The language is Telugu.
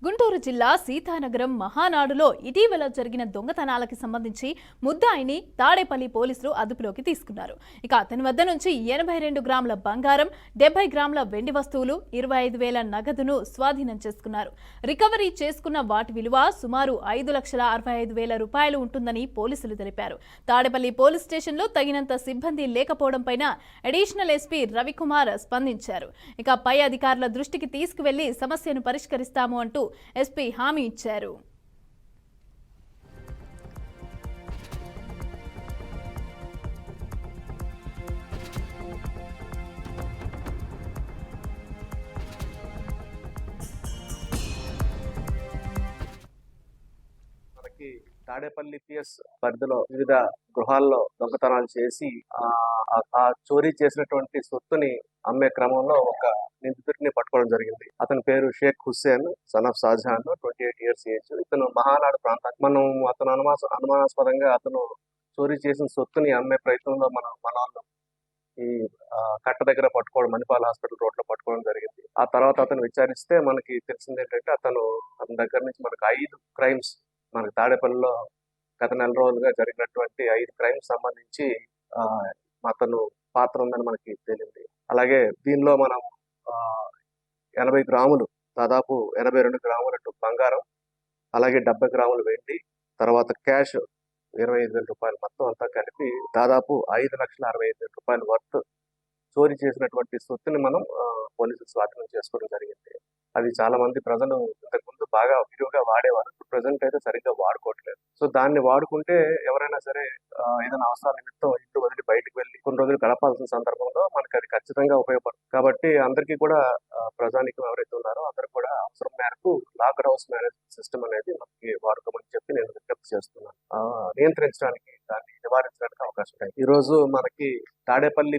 గుంటూరు జిల్లా సీతానగరం మహానాడులో ఇటీవల జరిగిన దొంగతనాలకి సంబంధించి ముద్దాయిని తాడేపల్లి పోలీసులు అదుపులోకి తీసుకున్నారు. ఇక అతని వద్ద నుంచి 82 గ్రాముల బంగారం, 70 గ్రాముల వెండి వస్తువులు, 25,000 నగదును స్వాధీనం చేసుకున్నారు. రికవరీ చేసుకున్న వాటి విలువ సుమారు 5,65,000 రూపాయలు ఉంటుందని పోలీసులు తెలిపారు. తాడేపల్లి పోలీస్ స్టేషన్లో తగినంత సిబ్బంది లేకపోవడంపై అడిషనల్ ఎస్పీ రవికుమార్ స్పందించారు. ఇక పై అధికారుల దృష్టికి తీసుకువెళ్లి సమస్యను పరిష్కరిస్తాము అంటూ ఎస్పీ హామీ ఇచ్చారు. మనకి తాడేపల్లి పిఎస్ పరిధిలో వివిధ గృహాల్లో దొంగతనాలు చేసి ఆ చోరీ చేసినటువంటి సొత్తుని అమ్మే క్రమంలో ఒక నిందితుడిని పట్టుకోవడం జరిగింది. అతని పేరు Sheikh Hussain, son of Shahjahan, 28 years age. ఇతను మహానాడు ప్రాంతానికి అతను అనుమానాస్పదంగా అతను చోరీ చేసిన సొత్తుని అమ్మే ప్రయత్నంలో మన వాళ్ళు ఈ కట్ట దగ్గర పట్టుకోవడం, మణిపాల్ హాస్పిటల్ రోడ్ లో పట్టుకోవడం జరిగింది. ఆ తర్వాత అతను విచారిస్తే మనకి తెలిసింది ఏంటంటే అతని దగ్గర నుంచి మనకు 5 క్రైమ్స్, మనకి తాడేపల్లిలో గత నెల రోజులుగా జరిగినటువంటి 5 క్రైమ్స్ సంబంధించి అతను పాత్ర ఉందని మనకి తెలిసింది. అలాగే దీనిలో మనం 80 గ్రాములు, దాదాపు 82 గ్రాముల బంగారం, అలాగే 70 గ్రాములు వెండి, తర్వాత క్యాష్ 25,000 రూపాయలు, మొత్తం అంతా కలిపి దాదాపు 5,65,000 రూపాయల వర్త్ చోరీ చేసినటువంటి సొత్తుని మనం పోలీసులు స్వాధీనం చేసుకోవడం జరిగింది. అది చాలా మంది ప్రజలు ఇంతకుముందు బాగా విరివిగా వాడేవారు, ప్రజెంట్ అయితే సరిగ్గా వాడుకోవట్లేదు. సో దాన్ని వాడుకుంటే ఎవరైనా సరే ఏదైనా అవసరాల నిమిత్తం ఇంటి వదిలి బయటకు వెళ్ళి కొన్ని రోజులు గడపాల్సిన సందర్భంలో మనకి అది ఖచ్చితంగా ఉపయోగపడుతుంది. కాబట్టి అందరికీ కూడా ప్రజానికం ఎవరైతే ఉన్నారో అందరూ కూడా అవసరం మేరకు లాక్డ్ హౌస్ మేనేజ్మెంట్ సిస్టమ్ అనేది మనకి వాడుకోమని చెప్పి నేను విజ్ఞప్తి చేస్తున్నాను. నియంత్రించడానికి, దాన్ని నివారించడానికి అవకాశం ఉంది. ఈ రోజు మనకి తాడేపల్లి